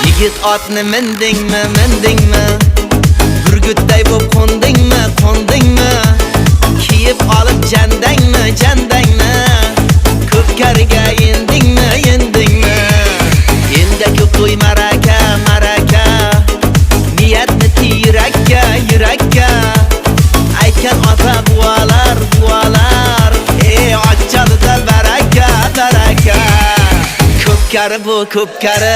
Yigit otni mindingmi Burgutday bo'p qo'ndingmi Kiyib olib jandangmi Ko'pkariga yendingmi Endi ko'y maraka Niyatni yurakka Aytgan ota buvalar ochchalida baraka Ko'pkari bu ko'pkari